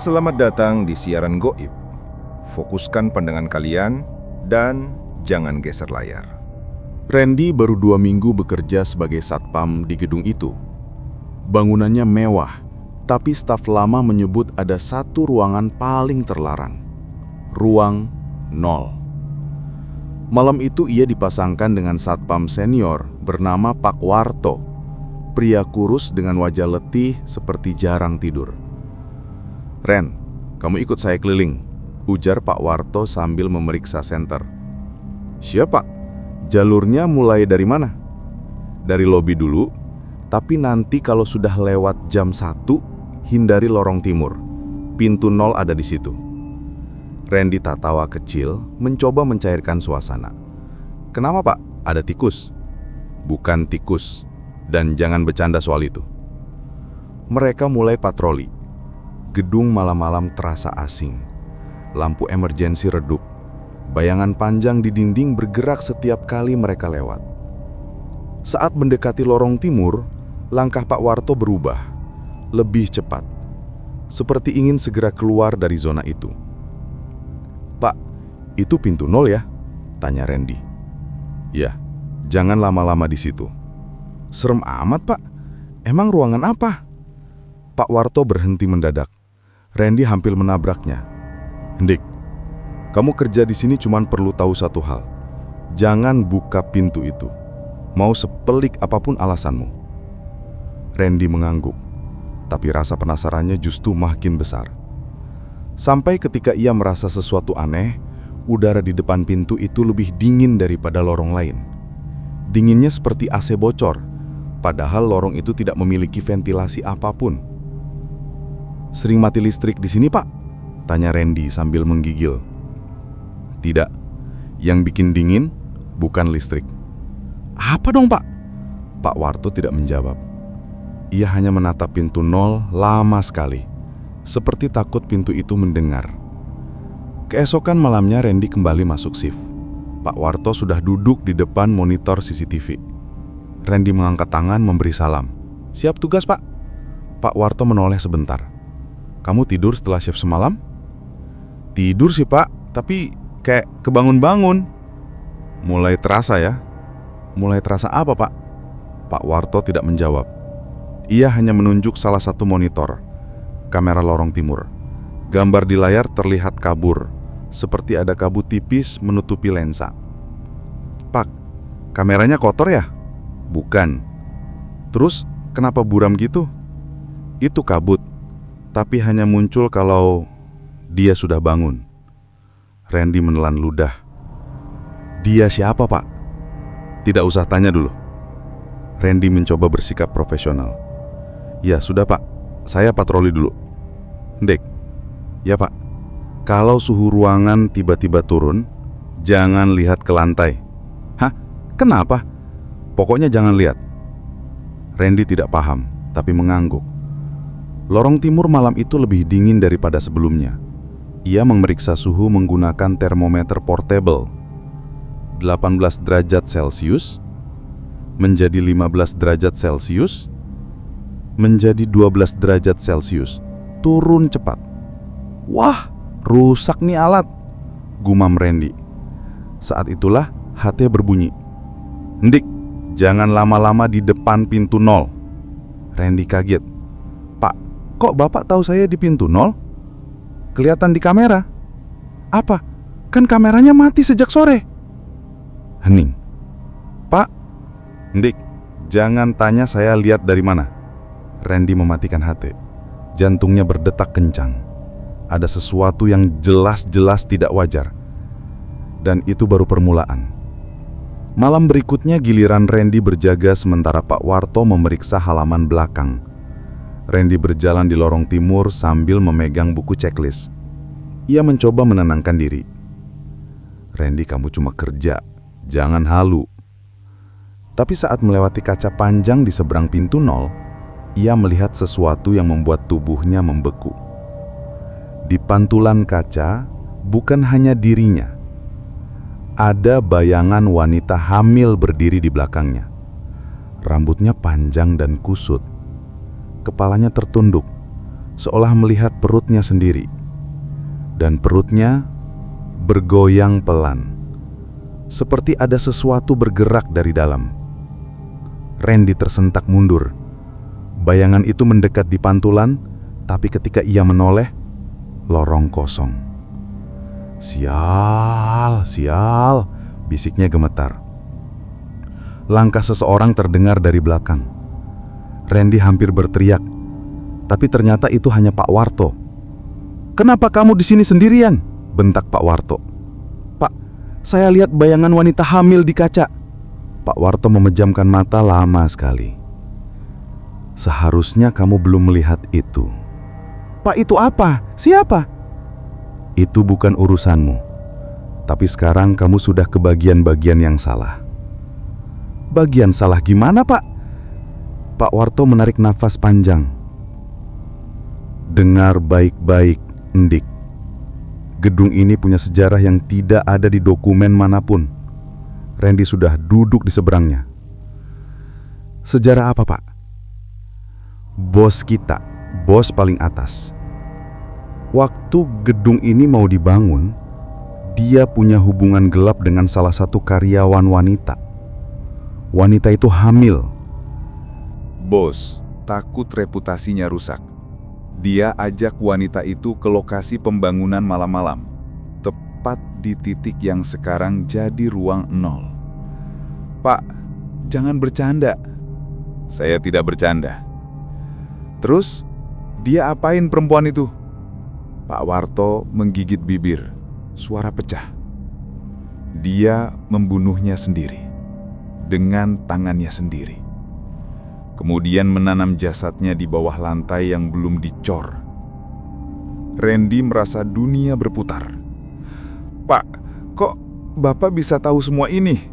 Selamat datang di siaran Goib. Fokuskan pandangan kalian dan jangan geser layar. Randy baru 2 minggu bekerja sebagai satpam di gedung itu. Bangunannya mewah, tapi staf lama menyebut ada satu ruangan paling terlarang. Ruang 0. Malam itu ia dipasangkan dengan satpam senior bernama Pak Warto, pria kurus dengan wajah letih seperti jarang tidur. "Ren, kamu ikut saya keliling," ujar Pak Warto sambil memeriksa senter. "Siap, Pak. Jalurnya mulai dari mana?" "Dari lobi dulu, tapi nanti kalau sudah lewat jam 1, hindari lorong timur. Pintu 0 ada di situ." Randy tak tawa kecil, mencoba mencairkan suasana. "Kenapa, Pak? Ada tikus?" "Bukan tikus, dan jangan bercanda soal itu." Mereka mulai patroli. Gedung malam-malam terasa asing. Lampu emergensi redup. Bayangan panjang di dinding bergerak setiap kali mereka lewat. Saat mendekati lorong timur, langkah Pak Warto berubah. Lebih cepat. Seperti ingin segera keluar dari zona itu. "Pak, itu pintu 0 ya?" tanya Randy. "Ya, jangan lama-lama di situ." "Serem amat, Pak. Emang ruangan apa?" Pak Warto berhenti mendadak. Randy hampir menabraknya. "Hendik, kamu kerja di sini cuma perlu tahu satu hal. Jangan buka pintu itu. Mau sepelik apapun alasanmu." Randy mengangguk, tapi rasa penasarannya justru makin besar. Sampai ketika ia merasa sesuatu aneh, udara di depan pintu itu lebih dingin daripada lorong lain. Dinginnya seperti AC bocor, padahal lorong itu tidak memiliki ventilasi apapun. "Sering mati listrik di sini, Pak?" tanya Randy sambil menggigil. "Tidak, yang bikin dingin bukan listrik." "Apa dong, Pak?" Pak Warto tidak menjawab. Ia hanya menatap pintu 0 lama sekali, seperti takut pintu itu mendengar. Keesokan malamnya Randy kembali masuk shift. Pak Warto sudah duduk di depan monitor CCTV. Randy mengangkat tangan memberi salam. "Siap tugas, Pak." Pak Warto menoleh sebentar. "Kamu tidur setelah shift semalam?" "Tidur sih, Pak, tapi kayak kebangun-bangun." "Mulai terasa ya?" "Mulai terasa apa, Pak?" Pak Warto tidak menjawab. Ia hanya menunjuk salah satu monitor, kamera lorong timur. Gambar di layar terlihat kabur, seperti ada kabut tipis menutupi lensa. "Pak, kameranya kotor ya?" "Bukan." "Terus kenapa buram gitu?" "Itu kabut, tapi hanya muncul kalau dia sudah bangun." Randy menelan ludah. "Dia siapa, Pak?" "Tidak usah tanya dulu." Randy mencoba bersikap profesional. "Ya sudah, Pak, saya patroli dulu." "Dek." "Ya, Pak. Kalau suhu ruangan tiba-tiba turun, jangan lihat ke lantai." "Hah? Kenapa?" "Pokoknya jangan lihat." Randy tidak paham, tapi mengangguk. Lorong timur malam itu lebih dingin daripada sebelumnya. Ia memeriksa suhu menggunakan termometer portable. 18 derajat Celcius, menjadi 15 derajat Celcius, menjadi 12 derajat Celcius. Turun cepat. "Wah, rusak nih alat," gumam Randy. Saat itulah HT berbunyi. "Hendik, jangan lama-lama di depan pintu 0. Randy kaget. "Pak, kok Bapak tahu saya di pintu 0? Kelihatan di kamera." "Apa? Kan kameranya mati sejak sore." Hening. "Pak." "Hendik, jangan tanya saya lihat dari mana." Randy mematikan HT. Jantungnya berdetak kencang. Ada sesuatu yang jelas-jelas tidak wajar. Dan itu baru permulaan. Malam berikutnya giliran Randy berjaga sementara Pak Warto memeriksa halaman belakang. Randy berjalan di lorong timur sambil memegang buku checklist. Ia mencoba menenangkan diri. "Randy, kamu cuma kerja, jangan halu." Tapi saat melewati kaca panjang di seberang pintu 0, ia melihat sesuatu yang membuat tubuhnya membeku. Di pantulan kaca, bukan hanya dirinya. Ada bayangan wanita hamil berdiri di belakangnya. Rambutnya panjang dan kusut. Kepalanya tertunduk, seolah melihat perutnya sendiri. Dan perutnya bergoyang pelan, seperti ada sesuatu bergerak dari dalam. Randy tersentak mundur. Bayangan itu mendekat di pantulan, tapi ketika ia menoleh, lorong kosong. "Sial, sial," bisiknya gemetar. Langkah seseorang terdengar dari belakang. Randy hampir berteriak, tapi ternyata itu hanya Pak Warto. "Kenapa kamu di sini sendirian?" bentak Pak Warto. "Pak, saya lihat bayangan wanita hamil di kaca." Pak Warto memejamkan mata lama sekali. "Seharusnya kamu belum melihat itu." "Pak, itu apa? Siapa?" "Itu bukan urusanmu. Tapi sekarang kamu sudah ke bagian-bagian yang salah." "Bagian salah gimana, Pak?" Pak Warto menarik nafas panjang. "Dengar baik-baik, Ndik. Gedung ini punya sejarah yang tidak ada di dokumen manapun." Randy sudah duduk di seberangnya. "Sejarah apa, Pak?" "Bos kita, bos paling atas. Waktu gedung ini mau dibangun, dia punya hubungan gelap dengan salah satu karyawan wanita. Wanita itu hamil." Bos takut reputasinya rusak. Dia ajak wanita itu ke lokasi pembangunan malam-malam, tepat di titik yang sekarang jadi ruang 0. "Pak, jangan bercanda." "Saya tidak bercanda." "Terus, dia apain perempuan itu?" Pak Warto menggigit bibir, suara pecah. "Dia membunuhnya sendiri, dengan tangannya sendiri. Kemudian menanam jasadnya di bawah lantai yang belum dicor." Randy merasa dunia berputar. "Pak, kok Bapak bisa tahu semua ini?"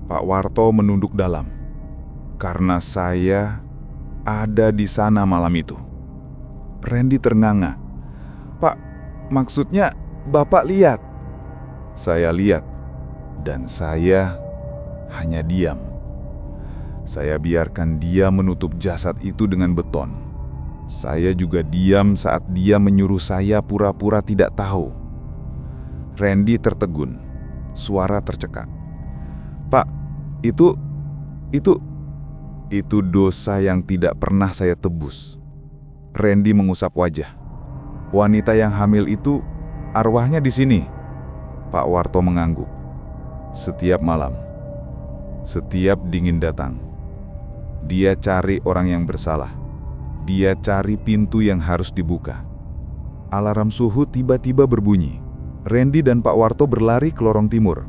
Pak Warto menunduk dalam. "Karena saya ada di sana malam itu." Randy ternganga. "Pak, maksudnya Bapak lihat?" "Saya lihat, dan saya hanya diam. Saya biarkan dia menutup jasad itu dengan beton. Saya juga diam saat dia menyuruh saya pura-pura tidak tahu." Randy tertegun, suara tercekak. "Pak, itu dosa yang tidak pernah saya tebus." Randy mengusap wajah. "Wanita yang hamil itu, arwahnya di sini." Pak Warto mengangguk. "Setiap malam, setiap dingin datang, dia cari orang yang bersalah. Dia cari pintu yang harus dibuka." Alarm suhu tiba-tiba berbunyi. Randy dan Pak Warto berlari ke lorong timur.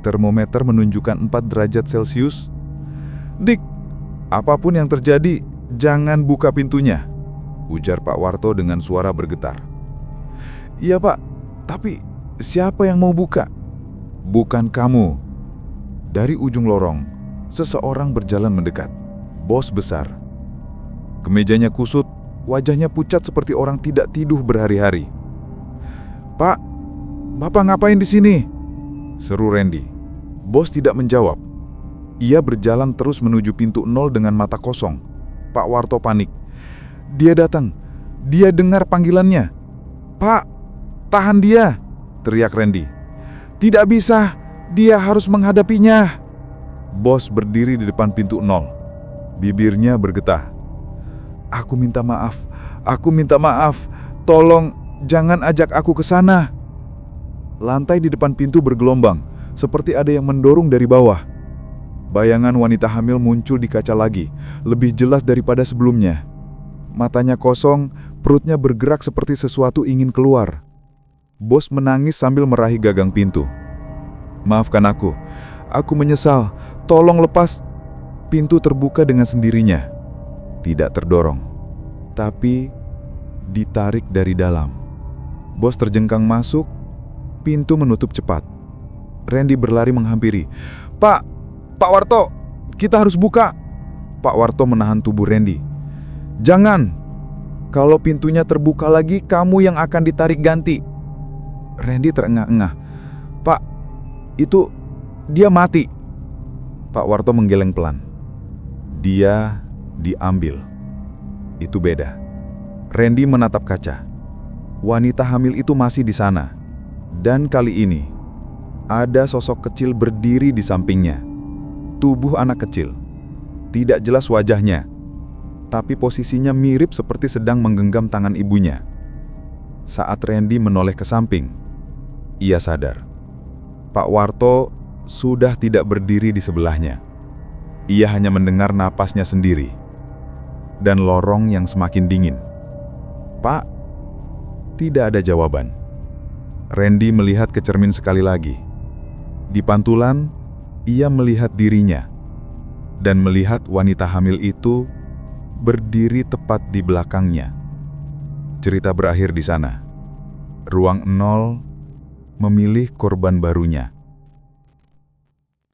Termometer menunjukkan 4 derajat Celcius. "Dik, apapun yang terjadi, jangan buka pintunya," ujar Pak Warto dengan suara bergetar. "Iya, Pak, tapi siapa yang mau buka?" "Bukan kamu." Dari ujung lorong, seseorang berjalan mendekat. Bos besar. Kemejanya kusut, wajahnya pucat seperti orang tidak tidur berhari-hari. "Pak, Bapak ngapain di sini?" seru Randy. Bos tidak menjawab. Ia berjalan terus menuju pintu 0 dengan mata kosong. Pak Warto panik. "Dia datang. Dia dengar panggilannya." "Pak, tahan dia!" teriak Randy. "Tidak bisa, dia harus menghadapinya." Bos berdiri di depan pintu 0. Bibirnya bergetah. Aku minta maaf, tolong jangan ajak aku ke sana." Lantai di depan pintu bergelombang, seperti ada yang mendorong dari bawah. Bayangan wanita hamil muncul di kaca lagi, lebih jelas daripada sebelumnya. Matanya kosong, perutnya bergerak seperti sesuatu ingin keluar. Bos menangis sambil meraih gagang pintu. "Maafkan aku menyesal, tolong lepas." Pintu terbuka dengan sendirinya. Tidak terdorong, tapi ditarik dari dalam. Bos terjengkang masuk, pintu menutup cepat. Randy berlari menghampiri. Pak Warto, kita harus buka." Pak Warto menahan tubuh Randy. "Jangan, kalau pintunya terbuka lagi, kamu yang akan ditarik ganti." Randy terengah-engah. "Pak, itu dia mati." Pak Warto menggeleng pelan. "Dia diambil. Itu beda." Randy menatap kaca. Wanita hamil itu masih di sana. Dan kali ini, ada sosok kecil berdiri di sampingnya. Tubuh anak kecil. Tidak jelas wajahnya, tapi posisinya mirip seperti sedang menggenggam tangan ibunya. Saat Randy menoleh ke samping, ia sadar. Pak Warto sudah tidak berdiri di sebelahnya. Ia hanya mendengar napasnya sendiri. Dan lorong yang semakin dingin. "Pak?" Tidak ada jawaban. Randy melihat ke cermin sekali lagi. Di pantulan, ia melihat dirinya. Dan melihat wanita hamil itu berdiri tepat di belakangnya. Cerita berakhir di sana. Ruang 0 memilih korban barunya.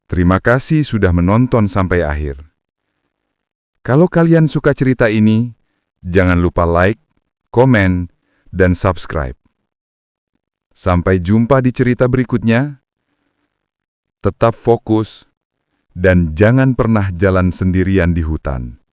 Terima kasih sudah menonton sampai akhir. Kalau kalian suka cerita ini, jangan lupa like, komen, dan subscribe. Sampai jumpa di cerita berikutnya. Tetap fokus, dan jangan pernah jalan sendirian di hutan.